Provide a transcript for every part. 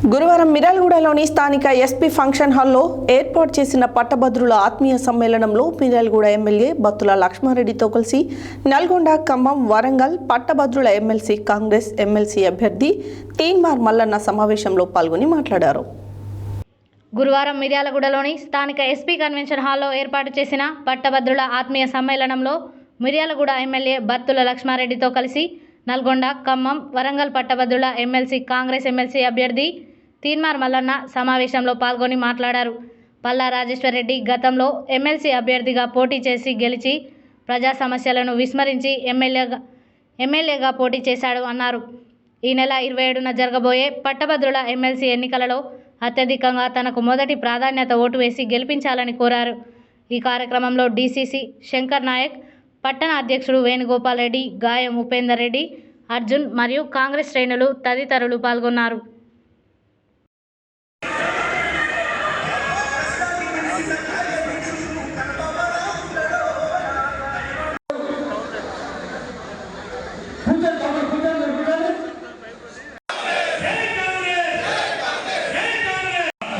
గురువారం మిర్యాలగూడలోని స్థానిక SP function హాల్లో ఏర్పాటు చేసిన పట్టభద్రుల ఆత్మీయ సమ్మేళనంలో మిర్యాలగూడ ఎమ్మెల్యే బత్తుల లక్ష్మారెడ్డితో కలిసి నల్గొండ, ఖమ్మం, వరంగల్ పట్టభద్రుల ఎమ్మెల్సీ కాంగ్రెస్ ఎమ్మెల్సీ అభ్యర్థి తీన్మార్ మల్లన్న సమావేశంలో పాల్గొని మాట్లాడారు. గురువారం మిర్యాలగూడలోని స్థానిక ఎస్పీ కన్వెన్షన్ హాల్లో ఏర్పాటు చేసిన పట్టభద్రుల ఆత్మీయ సమ్మేళనంలో మిర్యాలగూడ ఎమ్మెల్యే బత్తుల లక్ష్మారెడ్డితో కలిసి నల్గొండ, ఖమ్మం, వరంగల్ పట్టభద్రుల ఎమ్మెల్సీ కాంగ్రెస్ ఎమ్మెల్సీ అభ్యర్థి తీన్మార్ మల్లన్న సమావేశంలో పాల్గొని మాట్లాడారు. పల్లా రాజేశ్వర్ రెడ్డి గతంలో ఎమ్మెల్సీ అభ్యర్థిగా పోటీ చేసి గెలిచి ప్రజా సమస్యలను విస్మరించి ఎమ్మెల్యేగా పోటీ చేశాడు అన్నారు. ఈ నెల 27న జరగబోయే పట్టభద్రుల ఎమ్మెల్సీ ఎన్నికలలో అత్యధికంగా తనకు మొదటి ప్రాధాన్యత ఓటు వేసి గెలిపించాలని కోరారు. ఈ కార్యక్రమంలో డీసీసీ శంకర్ నాయక్, పట్టణ అధ్యక్షుడు వేణుగోపాల్ రెడ్డి, గాయం ఉపేందర్ రెడ్డి, అర్జున్ మరియు కాంగ్రెస్ శ్రేణులు తదితరులు పాల్గొన్నారు.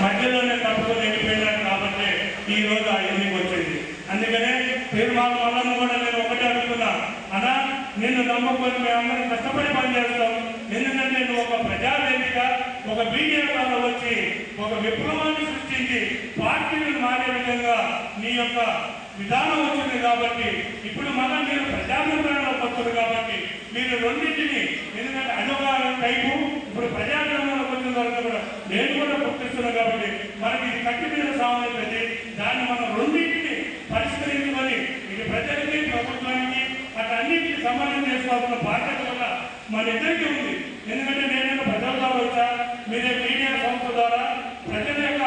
మధ్యలోనే తప్పుకొని వెళ్ళిపోయినారు కాబట్టి ఈ రోజు ఆ ఎన్నిక వచ్చింది. అందుకనే తీర్మానం వల్ల కూడా నేను ఒకటే అడుగుతున్నా, అన్నా నిన్ను నమ్ముకొని మేమందరం కష్టపడి పనిచేస్తాం. ఎందుకంటే నువ్వు ఒక ప్రజావేదిక, ఒక బీజేపీ వల్ల వచ్చి ఒక విప్లవాన్ని సృష్టించి పార్టీలు మారే విధంగా నీ యొక్క విధానం వచ్చింది కాబట్టి ఇప్పుడు మళ్ళీ మీరు ప్రజాభిప్రాయంలోకి వస్తుంది కాబట్టి మీరు రెండింటిని, ఎందుకంటే అదొక టైపు, ఇప్పుడు ప్రజాభిప్రాయంలోకి వచ్చిన తర్వాత కూడా నేను కూడా గుర్తిస్తున్నాను కాబట్టి మనకి ఇది కట్టి మీద సామాన్యత, దాన్ని మనం రెండింటిని పరిష్కరించుకొని ఇది ప్రజలకి, ప్రభుత్వానికి అట్లా అన్నింటికి సమానం చేసుకోవాల్సిన బాధ్యత కూడా మన ఇద్దరికీ ఉంది. ఎందుకంటే నేనేమో ప్రజల ద్వారా వచ్చా, మీరే మీడియా సంస్థ ద్వారా ప్రజల యొక్క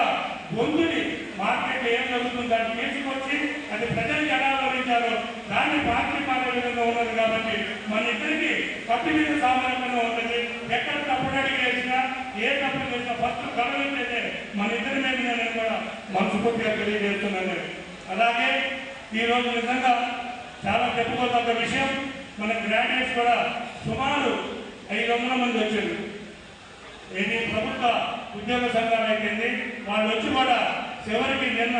గొంతుని మార్కెట్ ఏం జరుగుతుంది దాన్ని తీసుకొచ్చి అది ప్రజలకు ఎలా వివరించారో దాన్ని పార్టీ మారే విధంగా ఉన్నది కాబట్టి మన ఇద్దరికి కట్టి మీద సామాన్యంగా ఉంటుంది. ఎక్కడ తప్పుడు అడిగి వేసినా, ఏ తప్పు చేసినా ఫస్ట్ గమనించే మన ఇద్దరి మీద నేను కూడా మనస్ఫూర్తిగా తెలియజేస్తున్నాను. అలాగే ఈరోజు నిజంగా చాలా చెప్పుకోదగ్గ విషయం, మన గ్రాడ్యుయేట్స్ కూడా సుమారు 500 మంది వచ్చారు. ఇది ప్రభుత్వ ఉద్యోగ సంఘాలు అయిపోయింది. వాళ్ళు వచ్చి కూడా చివరికి నిన్న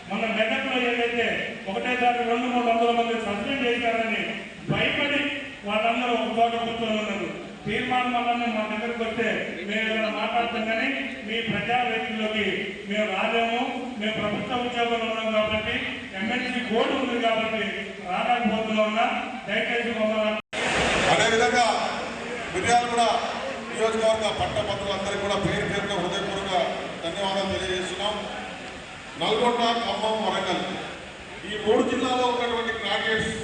మన మెదక్లో ఏదైతే ఒకటేసారి 200-300 మంది సస్పెండ్ చేశారని భయపడి వాళ్ళందరూ ఒక చోట కూర్చొని ఉన్నారు. తీర్మానం వల్ల మా దగ్గరకు వస్తే మేము ఏదైనా మాట్లాడతాం, కానీ మీ ప్రజావేదికలోకి మేము రాలేము, మేము ప్రభుత్వ ఉద్యోగంలో ఉన్నాం కాబట్టి ఎమ్మెల్సీ కోడ్ ఉంది కాబట్టి రాలేకపోతున్నా, దయచేసి మమ్మల్ని. అదేవిధంగా మిర్యాలగూడ నియోజకవర్గ పట్టభద్రులందరికీ కూడా పేరు పేరుగా హృదయపూర్వక ధన్యవాదాలు తెలియజేస్తున్నాం. నల్గొండ, ఖమ్మం, వరంగల్ ఈ 3 జిల్లాలో ఉన్నటువంటి గ్రాడ్యుయేట్స్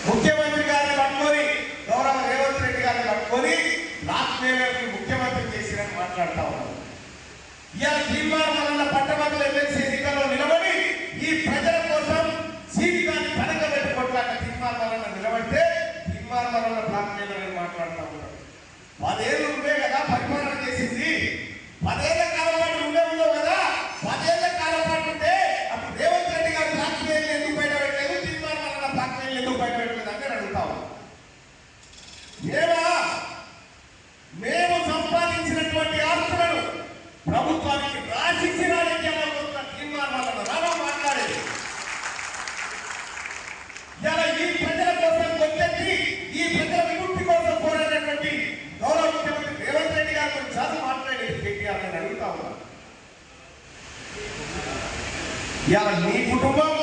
ముఖ్యమంత్రి గారిని పట్టుకొని, గౌరవ రేవంత్ రెడ్డి గారిని పట్టుకొని రాష్ట్రానికి ముఖ్యమంత్రి చేసిరని మాట్లాడుతూ ఉన్నారు. ఇవాళ తీర్మార్ మల్లన్న పట్టభద్రుల ఎమ్మెల్సీ ఎన్నికల్లో నిలబడి ఈ ప్రజల కోసం జీవితాన్ని కనుక పెట్టుకోవట్లేక తీర్మార్ మల్లన్న నిలబడితే తీర్మార్ మల్లన్న బ్లాక్ మెయిల్ మాట్లాడుతూ ఉన్నారు. 10 ఏళ్ళు ఉండే కదా పరిపాలన చేసింది, 10 ఏళ్ల కాలం పాటు ఉండవు కదా, 10 ఏళ్ల కాలం పాటు ఉంటే అప్పుడు రేవంత్ రెడ్డి గారు బ్లాక్ మెయిల్ ఎందుకు బయట పెట్టలేదు, తీర్మార్ మల్లన్న బ్లాక్ మెయిల్ ఎందుకు బయట పెట్టలేదు అంటే అడుగుతా ఉన్నాం. మేము సంపాదించినటువంటి ఆస్తులను ప్రభుత్వానికి రాసిచ్చి రాజకీయాలకు వస్తున్న తీర్మార్ మల్లన్న రావా మాట్లాడేది. ఇలా ఈ ప్రజల కోసం వచ్చి ఈ ప్రజల విముక్తి కోసం పోరాడినటువంటి గౌరవ ముఖ్యమంత్రి రేవంత్ రెడ్డి గారు చాలా మాట్లాడేది కేటీఆర్ అని అడుగుతా ఉన్నారు. ఇలా నీ కుటుంబం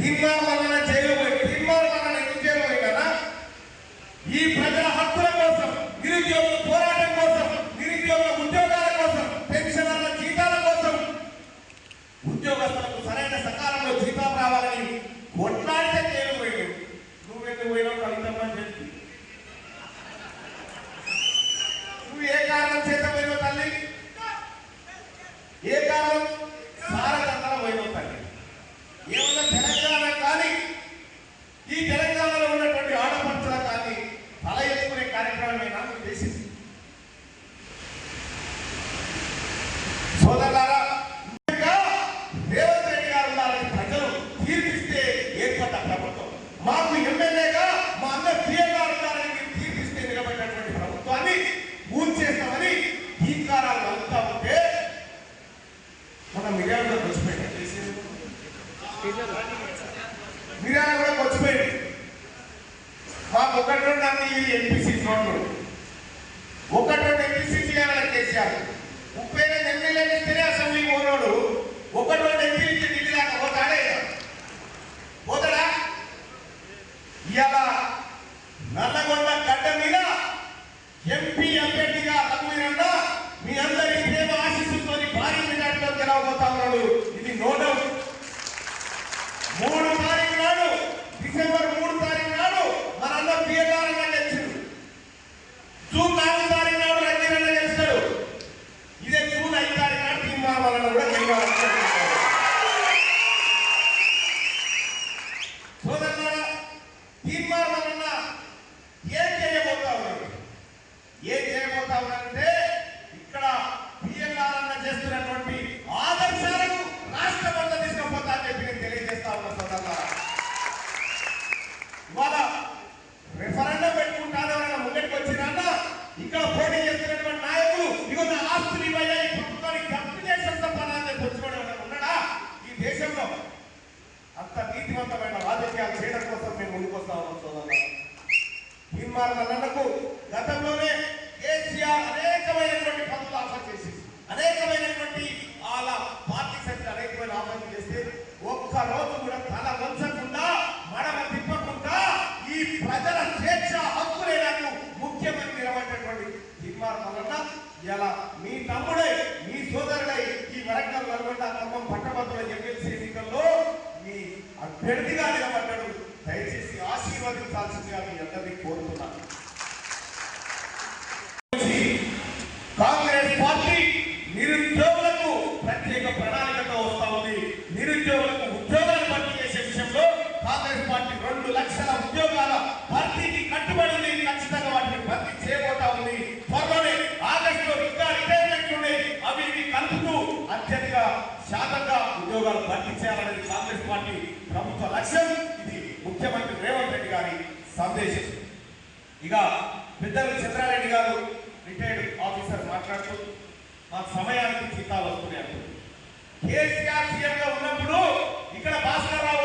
తీర్మార్ మల్లన్న జైలు పోయి, తీర్మార్ మల్లన్న ఎందుకు జైలు పోయినా ఈ ప్రజల హక్కుల కోసం, నిరుద్యోగుల పోరాటం కోసం, నిరుద్యోగుల ఉద్యోగాల కోసం, పెన్షనర్ల జీతాల కోసం, ఉద్యోగస్తులకు సరైన సకాలంలో జీతాలు రావాలని కొట్లాడితే జైలు పోయాడు. నువ్వెందుకు పోయినావు కవితమ్మని చెప్పి, నువ్వు ఏ కారణం చేత పోయినావు తల్లి, ఏ కారణం సారదండన పోయినావు తల్లి. ఏమన్నా తెలంగాణ కానీ ఈ తెలంగాణలో ఉన్నటువంటి ఆడపడుచుల కానీ తల ఎత్తుకునే కార్యక్రమమేనా నువ్వు చేసింది? సోదరులారా, రేవంత్ రెడ్డి గారు ఉండాలని ప్రజలు తీర్పిస్తే మిర్యాల కూడా వచ్చిపోయింది. మాకు ఒకటి రెండు అన్ని ఎంపీసీ రోడ్లు, ఒకటి రెండు ఎంపీసీ చేయాలని కేసీఆర్ 35 ఎమ్మెల్యేలు ఇస్తేనే అసెంబ్లీ పోనాడు. ఒకటి రెండు ఎంపీ ఢిల్లీ దాకా పోతాడే పోతాడా? ఇవాళ నల్లగొండ గడ్డ మీద ఎంపీ అభ్యర్థిగా రఘువీరన్న మీ అందరి ప్రేమ ఆశీస్సులతో భారీ మెజార్టీతో గెలవబోతా ఉన్నాడు. ఇది నో డౌట్. 3 తారీఖు నాడు, డిసెంబర్ 3 తారీఖు నాడు మనందరూ పిఎల్ఆర్ గెలిచారు. జూన్ 4 తారీఖు నాడు రఘువీరన్న గెలుస్తాడు. ఇదే జూన్ 5 తారీఖు నాడు తీర్మానం వలన కూడా గెలవాలి. సోదరులారా, తీర్మానం వలన ఏం చేయబోతా ఉన్నారు? ఏం చేయబోతా ఉన్నారంటే ఇక్కడ పిఎల్ఆర్ అన్న చేస్తున్నటువంటి ఆదర్శాలను రాష్ట్రం అంతా తీసుకుపోతా అని చెప్పి నేను తెలియజేస్తా ఉన్నా. సోదరులారా, ఇవాళ రెఫరెండం పెట్టుకుంటాను అన్న ముంగటికి వచ్చినా ఇక్కడ పోటీ చేస్తున్నటువంటి నాయకులు ఇగో నా ఆస్తులు ఇవ్వయ్యా ఈ ప్రభుత్వానికి జప్తు చేసేస్తా పని అని చెప్పి వచ్చుకోవడం ఉన్నాడా? ఈ దేశంలో అంత నీతివంతమైన రాజకీయాలు చేయడం కోసం మేము ముందుకొస్తా ఉన్నాం. సోదరులారా, తీర్మానకు గతంలోనే కేసీఆర్ అనేకమైనటువంటి పనులు ఆఫర్ చేసి అనేకమైనటువంటి వాళ్ళ పార్టీ సభ్యులు అనేకమైన ఆఫర్లు చేస్తే ఒక్క రోజు కూడా తల వంచకుండా మడమ తిప్పకుండా ఈ ప్రజల స్వేచ్ఛ హక్కులే నాకు ముఖ్యమంత్రి నిలబడినటువంటి తీర్మానం వలన ఇలా మీ తమ్ముడై మీ సోదరుడై ఈ వరంగల్ నల్గొండ ఖమ్మం పట్టభద్రుల ఎమ్మెల్సీ ఎన్నికల్లో మీ అభ్యర్థిగా నిలబడ్డాడు. దయచేసి ఆశీర్వదించాల్సిందిగా మీ అందరినీ కోరుతున్నాను. కాంగ్రెస్ పార్టీ నిరుద్యోగులకు ప్రత్యేక ప్రణాళికతో వస్తా ఉంది. నిరుద్యోగులకు ఉద్యోగాలు భర్తీ చేసే విషయంలో కాంగ్రెస్ పార్టీ 2 లక్షల ఉద్యోగాల భర్తీకి కట్టుబడి ఉంది. ఖచ్చితంగా వాటిని భర్తీ చేయబోతా ఉంది. త్వరలోనే ఆగస్టులో ఇంకా రిటైర్మెంట్ ఉండే అవి కలుపుతూ అత్యధిక శాతంగా ఉద్యోగాలు భర్తీ చేయాలనేది కాంగ్రెస్ పార్టీ ప్రభుత్వ లక్ష్యం. ఇది ముఖ్యమంత్రి రేవంత్ రెడ్డి గారి సందేశం. ఇక పెద్దలు చంద్రారెడ్డి గారు రిటైర్డ్ ఆఫీసర్ మాట్లాడుతూ మాకు సమయానికి జీతాలు వస్తున్నాయి. కేసీఆర్ సీఎంగా ఉన్నప్పుడు ఇక్కడ భాస్కర్ రావు